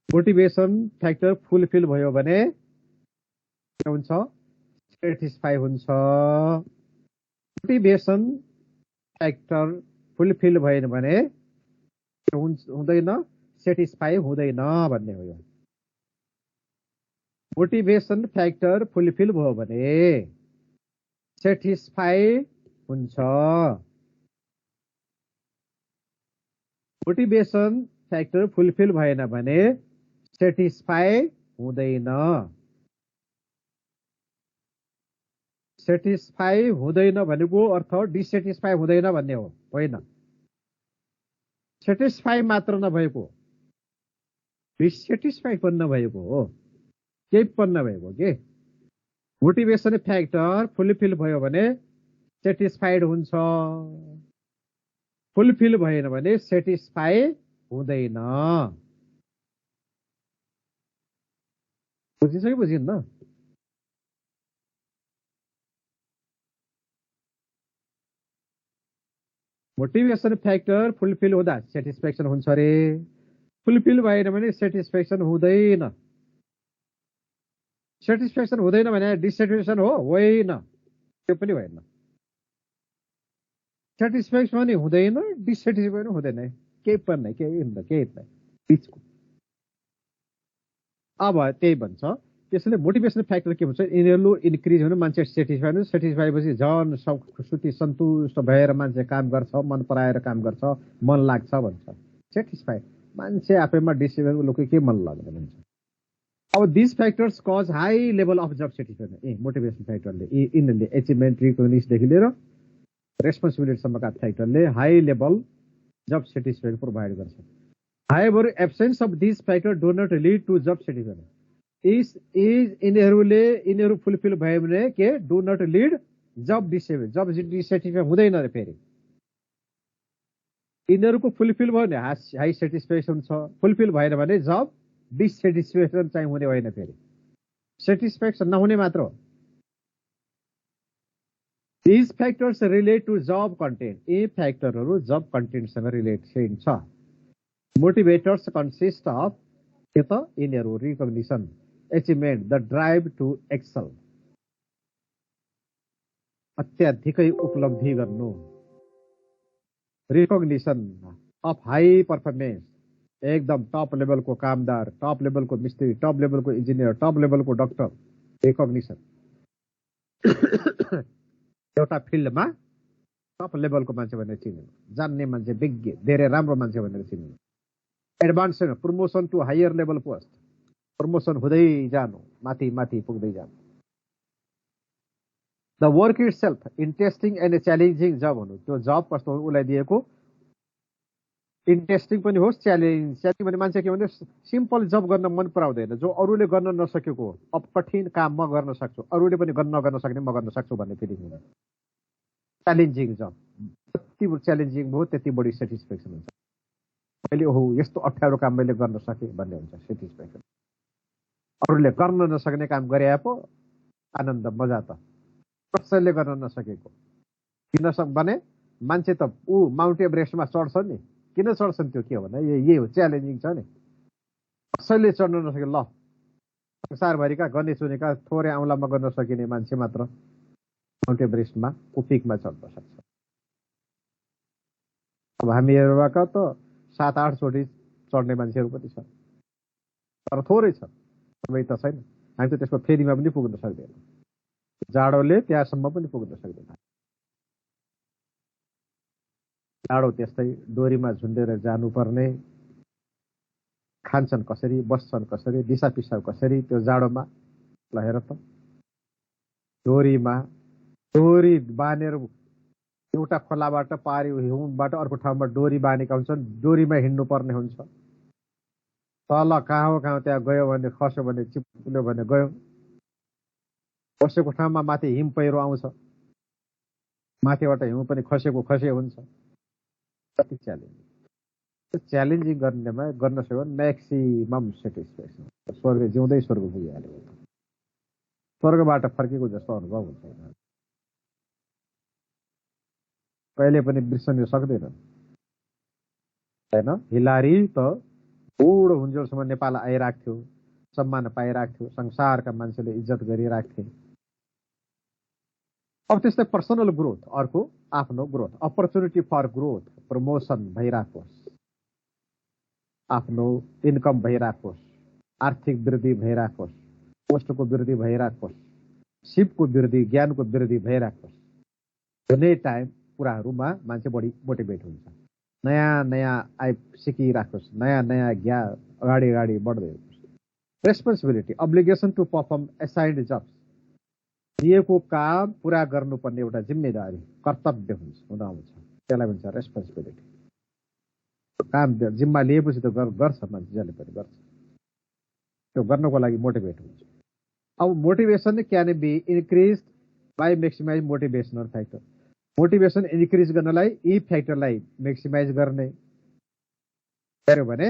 मोटिभेसन फ्याक्टर फुलफिल भयो भने के हुन्छ, सेटिस्फाई हुन्छ। मोटिभेसन फ्याक्टर फुलफिल भएन भने हुँदैन, सेटिस्फाई हुँदैन भन्ने हो। मोटिभेसन फ्याक्टर फुलफिल भयो भने सेटिस्फाई हुन्छ। मोटिभेसन फ्याक्टर फुलफिल भएन भने सेटिस्फाई हुँदैन। सेटिस्फाई हुँदैन भनेको अर्थ डिसेटिस्फाई हुँदैन भन्ने हो होइन। सेटिस्फाई मात्र नभएको, डिसेटिस्फाई पनि नभएको हो, केही पनि नभएको के। मोटिभेसन फ्याक्टर फुलफिल भयो भने सेटिस्फाइड हुन्छ, फुलफिल भएन भने सेटिस्फाई हुँदैन। बुझिन्छ कि बुझिन्न? मोटिभेसन फ्याक्टर फुलफिल हुँदा सेटिस्फ्याक्सन हुन्छ रे, फुलफिल भएन भने सेटिस्फ्याक्सन हुँदैन। सेटिस्फ्याक्सन हुँदैन भने डिसेटिस्फ्याक्सन हो होइन, त्यो पनि होइन। सेटिस्फ्याक्सन पनि हुँदैन, डिसेटिस्फ्याक्सन पनि हुँदैन, केही पनि नै, केही नै बिचको। अब त्यही भन्छ त्यसैले मोटिभेसन फ्याक्टर के भन्छ, यिनीहरू इन्क्रिज हुनु, मान्छे सेटिस्फाई हुनु। सेटिस्फाई भएपछि झन् सुखी सन्तुष्ट भएर मान्छे काम गर्छ, मन पराएर काम गर्छ, मन लाग्छ भन्छ। सेटिस्फाई मान्छे आफैमा डिसिजन लोक के मन लाग्दैन भन्छ। अब this factors cause high level of job satisfaction. Motivation फ्याक्टरले यिनीहरूले एचिभमेन्ट रिकग्निसनदेखि लिएर रेस्पोन्सिबिलिटीसम्मका फ्याक्टरले high level job satisfaction provide गर्छ। However absence of this factor do not lead to job satisfaction. यिनीहरू फुलफिल भयो भने के do not lead job dissatisfy हुँदैन रे। फेरि यिनीहरूको फुलफिल भयो भने हाई सेटिस्फेक्सन छ, फुलफिल भएन भने जब डिसेटिस्फेक्सन चाहिँ हुने होइन, फेरि सेटिस्फेक्सन नहुने मात्र हो। This factors relate to job content. यी फ्याक्टरहरू जब कन्टेन्टसँग रिलेटेड छ। मोटिभेटर्स कन्सिस्ट अफ के त यिनीहरू recognition, achievement, the drive to excel, अत्याधिकै उपलब्धि गर्नु, रिकग्निसन अफ हाई पर्फर्मेन्स, एकदम टप लेभलको कामदार, टप लेभलको मिस्त्री, टप लेभलको इन्जिनियर, टप लेभलको डक्टर, रिकग्निसन। एउटा फिल्डमा टप लेभलको मान्छे भनेर चिनिनु, जान्ने मान्छे, विज्ञ, धेरै राम्रो मान्छे भनेर चिनिनु। Advancement, promotion to higher level post, promotion हुँदै जानु, माथि माथि पुग्दै जानु। The work itself interesting and challenging job हुनु, त्यो जब कस्तो उसलाई दिएको इन्ट्रेस्टिङ पनि होस्, च्यालेन्जिङ भने मान्छे के भने सिम्पल जब गर्न मन पराउँदैन, जो अरूले गर्न नसकेको अब कठिन काम म गर्न सक्छु, अरूले पनि नगर्न सक्ने म गर्न सक्छु भन्ने फिलिङ हुन्छ। च्यालेन्जिङ जब जति च्यालेन्जिङ भयो त्यति बढी सेटिस्फ्याक्सन हुन्छ। मैले ओहो यस्तो अप्ठ्यारो काम मैले गर्न सकेँ भन्ने हुन्छ सेटिस्फ्याक्सन। अरूले गर्न नसक्ने काम गरे पो आनन्द, मजा त कसैले गर्न नसकेको किन भने मान्छे त माउन्ट एभरेस्टमा चढ्छ नि, किन चढ्छन् त्यो के हो भने यही हो, च्यालेन्जिङ छ नि। कसैले चढ्न नसके, ल संसारभरिका गने चुनेका थोरै औँलामा गर्न सकिने मान्छे मात्र माउन्ट एभरेस्टमा पिकमा चढ्न सक्छ। अब हामीहरूका त 7-8 चोटि चढ्ने मान्छेहरू पनि छ, तर थोरै छ, सबै त छैन। हामी त त्यसको फेरिमा पनि पुग्न सक्दैन, जाडोले त्यहाँसम्म पनि पुग्न सक्दैन। जाडो त्यस्तै डोरीमा झुन्डेर जानुपर्ने, खान्छन् कसरी, बस्छन् कसरी, दिशा पिसाब कसरी त्यो जाडोमा। ल हेर त, डोरीमा डोरी बाँधेर एउटा खोलाबाट पारी हिउँबाट अर्को ठाउँमा डोरी बाँधेका हुन्छन्, डोरीमा हिँड्नुपर्ने हुन्छ। तल कहाँ हो कहाँ त्यहाँ गयो भने, खस्यो भने, चिप्ल्यो भने गयो। बसेको ठाउँमा माथि हिम पहिरो आउँछ, माथिबाट हिउँ पनि खसेको खसे हुन्छ। कति च्यालेन्ज, त्यो च्यालेन्जिङ गर्नेमा गर्न सक्यो भने म्याक्सिमम सेटिस्फ्याक्सन। स्वर्ग जिउँदै स्वर्ग पुगिहाल्यो, स्वर्गबाट फर्केको जस्तो अनुभव हुन्छ, कहिले पनि बिर्सनु सक्दैन होइन। हिलारी त बुढो हुन्जेलसम्म नेपाल आइरहेको थियो, सम्मान पाइरहेको थियो, संसारका मान्छेले इज्जत गरिरहेको थिए। अब त्यस्तै पर्सनल ग्रोथ, अर्को आफ्नो growth, opportunity for growth, promotion भइराखोस्, आफ्नो इन्कम भइराखोस्, आर्थिक वृद्धि भइराखोस्, पोस्टको वृद्धि भइराखोस्, सिपको वृद्धि, ज्ञानको वृद्धि भइराखोस्। जुनै टाइम कुराहरूमा मान्छे बढी मोटिभेट हुन्छ, नयाँ नयाँ सिकिराखोस्, नयाँ नयाँ ज्ञान अगाडि अगाडि बढ्दै होस्। Responsibility, obligation to perform assigned jobs, दिएको काम पुरा गर्नुपर्ने एउटा जिम्मेदारी, कर्तव्य हुन्छ, हुन आउँछ, त्यसलाई भन्छ रेस्पोन्सिबिलिटी। काम जिम्मा लिएपछि त गर्छ मान्छे, जसले पनि गर्छ, त्यो गर्नको लागि मोटिभेट हुन्छ। अब motivation can be increase by maximise motivational factor. Motivation increase गर्नलाई यी फ्याक्टरलाई म्याक्सिमाइज गर्ने गर्यो भने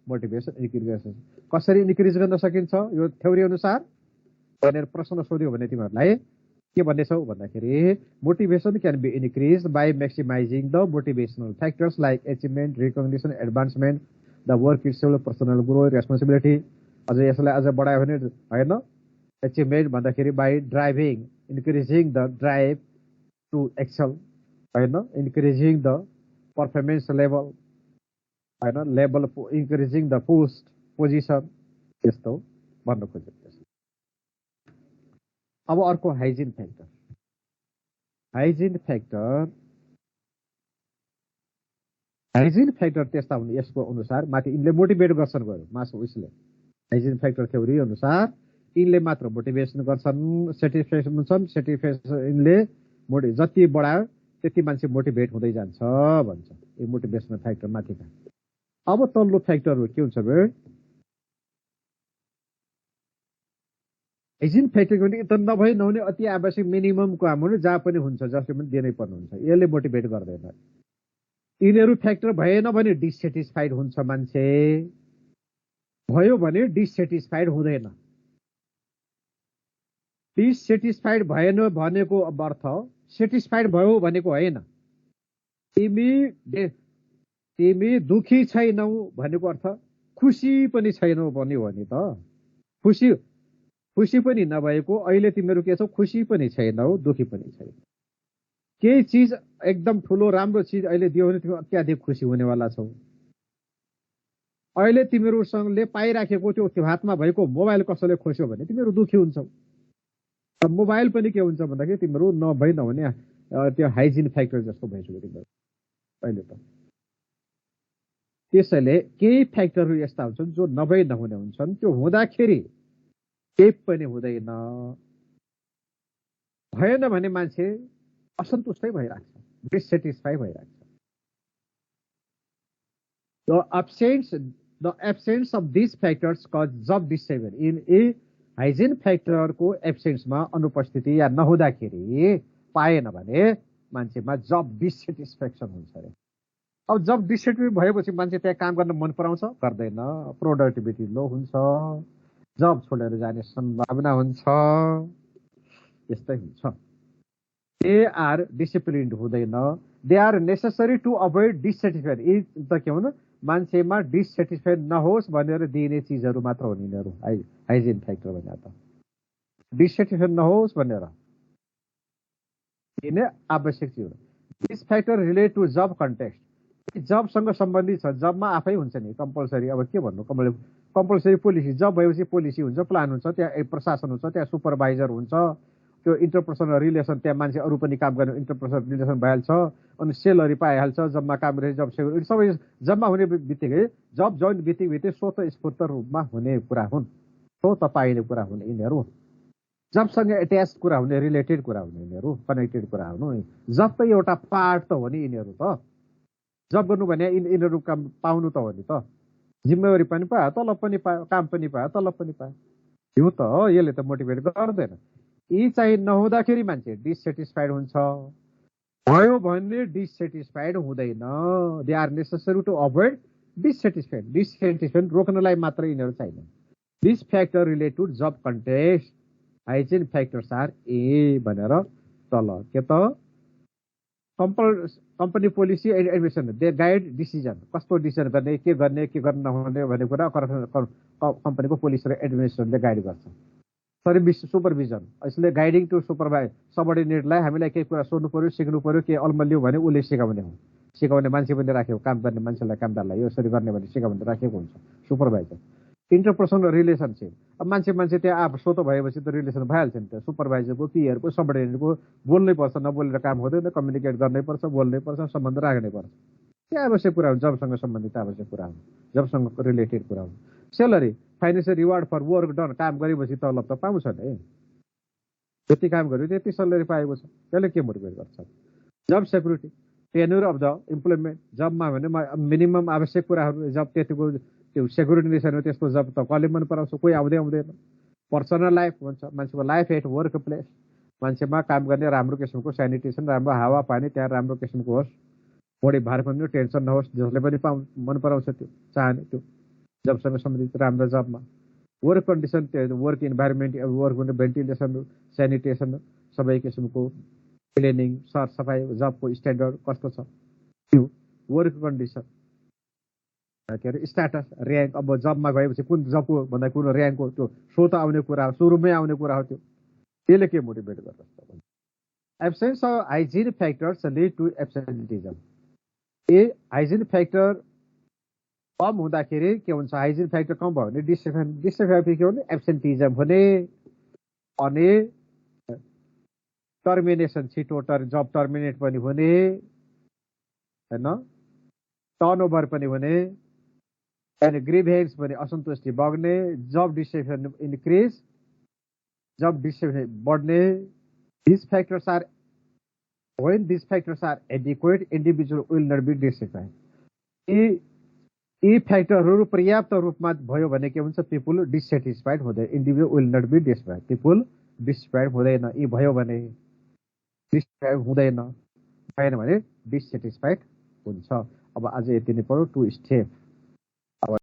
मोटिभेसन इन्क्रिज गर्न। कसरी इन्क्रिज गर्न सकिन्छ यो थ्योरी अनुसार भनेर प्रश्न सोध्यो भने तिमीहरूलाई के भन्नेछौ भन्दाखेरि, motivation can be increase by maximising the motivational factors like achievement, recognition, advancement, the work itself, personal growth, responsibility. अझ यसलाई अझ बढायो भने होइन, एचिभमेन्ट भन्दाखेरि by driving, increasing the drive to excel, होइन, इन्क्रिजिङ द पर्फर्मेन्स लेभल, होइन, level increasing the post position, त्यस्तो भन्न खोजेको। अब अर्को हाइजिन फ्याक्टर। हाइजिन फ्याक्टर त्यस्ता हुन् यसको अनुसार, माथि यिनले मोटिभेट गर्छन् गयो मासु उसले। हाइजिन फ्याक्टर थ्योरी अनुसार यिनले मात्र मोटिभेसन गर्छन्, सेटिस्फ्याक्सन हुन्छन्, सेटिस्फ्याक्सनले जति बढायो त्यति मान्छे मोटिभेट हुँदै जान्छ भन्छ, यो मोटिभेसनल फ्याक्टर माथिका। अब तल्लो फ्याक्टरहरू के हुन्छ भने, हाइजिन फ्याक्टर भने त नभई नहुने अति आवश्यक मिनिमम काम हो, जहाँ पनि हुन्छ, जसले पनि दिनै पर्ने हुन्छ, यसले मोटिभेट गर्दैन। यिनीहरू फ्याक्टर भएन भने डिससेटिस्फाइड हुन्छ मान्छे, भयो भने डिससेटिस्फाइड हुँदैन। डिससेटिस्फाइड भएन भनेको अर्थ सेटिस्फाइड भयो भनेको होइन। तिमी दुखी छैनौ भनेको अर्थ खुसी पनि छैनौ भन्यो भने त, खुसी पनि नभएको अहिले तिमीहरू के छौ, खुसी पनि छैनौ, दुखी पनि छैन। केही चिज एकदम ठुलो राम्रो चिज अहिले दियो भने तिमी अत्याधिक खुसी हुनेवाला छौ। अहिले तिमीहरूसँगले पाइराखेको त्यो हातमा भएको मोबाइल कसैले खोस्यो भने तिमीहरू दुखी हुन्छौ। मोबाइल पनि के हुन्छ भन्दाखेरि तिमीहरू नभई नहुने त्यो हाइजिन फ्याक्टर जस्तो भइसक्यो तिमीहरू अहिले त। त्यसैले केही फ्याक्टरहरू यस्ता हुन्छन् जो नभई नहुने हुन्छन्, त्यो हुँदाखेरि केही पनि हुँदैन। भएन भने मान्छे असन्तुष्टै भइराख्छ, डिससेटिस्फाई भइराख्छ। The absence of these factors cause job dissatisfaction. Hygiene फ्याक्टरको एब्सेन्समा, अनुपस्थिति या नहुँदाखेरि पाएन भने मान्छेमा जब डिससेटिस्फेक्सन हुन्छ अरे। अब जब डिससेटिस्फेक्सन भएपछि मान्छे त्यहाँ काम गर्न मन पराउँछ, गर्दैन, प्रोडक्टिभिटी लो हुन्छ, जब छोडेर जाने सम्भावना हुन्छ, यस्तै हुन्छ। दे आर डिसिप्लिन्ड हुँदैन, they are necessary to avoid dissatisfaction. यी त के हुनु, मान्छेमा डिससेटिस्फाइड नहोस् भनेर दिइने चिजहरू मात्र हो यिनीहरू हाइजिन फ्याक्टर भने। त डिससेटिस्फाइड नहोस् भनेर दिने आवश्यक चिज हो। This factor relate to job context, जबसँग सम्बन्धित छ, जबमा आफै हुन्छ नि कम्पलसरी। अब के भन्नु, कम्पलसरी पोलिसी, जब भएपछि पोलिसी हुन्छ, प्लान हुन्छ, त्यहाँ प्रशासन हुन्छ, त्यहाँ सुपरभाइजर हुन्छ, त्यो इन्टरपर्सनल रिलेसन त्यहाँ मान्छे अरू पनि काम गर्ने इन्टरपर्सनल रिलेसन भइहाल्छ अनि सेलरी पाइहाल्छ जबमा काम गरे जब सेक्युरिटी सबै जम्मा हुने बित्तिकै जब जोइन बित्तिकै स्वतः स्फूर्त रूपमा हुने कुरा हुन् स्वतः पाइने कुरा हुन् यिनीहरू जबसँग एट्याच कुरा हुने रिलेटेड कुरा हुने यिनीहरू कनेक्टेड कुरा हुनु जब त एउटा पार्ट त हो नि यिनीहरू त जब गर्नु भने यिनीहरू काम पाउनु त हो नि त जिम्मेवारी पनि पायो तलब पनि पायो काम पनि पायो तलब पनि पायो यो त हो यसले त मोटिभेट गर्दैन यी चाहिँ नहुँदाखेरि मान्छे डिससेटिस्फाइड हुन्छ भयो भने डिससेटिस्फाइड हुँदैन they are necessary to avoid dissatisfied रोक्नलाई मात्र यिनीहरू छैन this factor relate to job context hygiene factors are a भनेर तल के त company policy and admission they guide decision कस्तो डिसिजन गर्ने के गर्न नहुने भन्ने कुरा कम्पनीको पोलिसी र एडमिनिस्ट्रेसनले गाइड गर्छ सर्भिस सुपरभिजन यसले गाइडिङ टु सुपरभाइज सबअर्डिनेटलाई हामीलाई केही कुरा सोध्नु पर्यो सिक्नु पर्यो के अल्मलियो भने उसले सिकाउने हो सिकाउने मान्छे पनि राखेको काम गर्ने मान्छेलाई कामदारलाई यसरी गर्ने भने सिकाउने राखेको हुन्छ सुपरभाइजर इन्टरपर्सनल रिलेसनसिप अब मान्छे त्यहाँ अब सोतो भएपछि त रिलेसन भइहाल्छ नि त सुपरभाइजरको पीहरूको सबअर्डिनेटको बोल्नै पर्छ नबोलेर काम हुँदैन कम्युनिकेट गर्नै पर्छ बोल्नै पर्छ सम्बन्ध राख्नै पर्छ त्यो आवश्यक कुरा हो जबसँग सम्बन्धित आवश्यक कुरा हो जबसँग रिलेटेड कुरा हो salary financial reward for work done काम गरेपछि तलब त पाउँछ नि जति काम गर्यो त्यति सेलरी पाएको छ त्यसले के मोटिभेट गर्छ जब security tenure of the employment जबमा भने मिनिमम आवश्यक कुराहरू जब त्यतिको त्यो सेक्युरिटी छैन त्यस्तो जब त कसले मन पराउँछ कोही आउँदैन पर्सनल लाइफ भन्छ मान्छेको लाइफ एट वर्क प्लेस मान्छेमा काम गर्ने राम्रो किसिमको सेनिटेसन राम्रो हावा पानी त्यहाँ राम्रो किसिमको होस् बढी भार पनि टेन्सन नहोस् जसले पनि मन पराउँछ त्यो चाहने त्यो जबसँग सम्बन्धित राम्रो जबमा वर्क कन्डिसन त्यो वर्क इन्भाइरोमेन्ट वर्क हुने भेन्टिलेसन सेनिटेसन सबै किसिमको क्लिनिङ सरसफाइ जबको स्ट्यान्डर्ड कस्तो छ त्यो वर्क कन्डिसन के अरे स्ट्याटस ऱ्याङ्क अब जबमा गएपछि कुन जबको भन्दा कुन ऱ्याङ्कको त्यो स्वत आउने कुरा हो सुरुमै आउने कुरा हो त्यो त्यसले के मोटिभेट गर्छ absence of hygiene factors lead to absenteeism hygiene factor कम हुँदाखेरि के हुन्छ हाइजिन फ्याक्टर कम भयो भने डिसएफेक्टिभ के भने एब्सेन्टिजम हुने अनि टर्मिनेसन छिटो जब टर्मिनेट पनि हुने होइन टर्नओभर पनि हुने अनि ग्रिभेन्स पनि असन्तुष्टि बग्ने जब डिससेटिस्फेक्सन इन्क्रिज जब डिससेटिस्फेक्सन बढ्ने this factors are when these factors are adequate individual will not be dissatisfied यी फ्याक्टरहरू पर्याप्त रूपमा भयो भने के हुन्छ पिपुल डिससेटिस्फाइड हुँदैन individual will not be dissatisfied people dissatisfied हुँदैन यी भयो भने डिससेटिस्फाइड हुँदैन भएन भने डिससेटिस्फाइड हुन्छ अब आज यति नै पढ्यो 2 स्टेप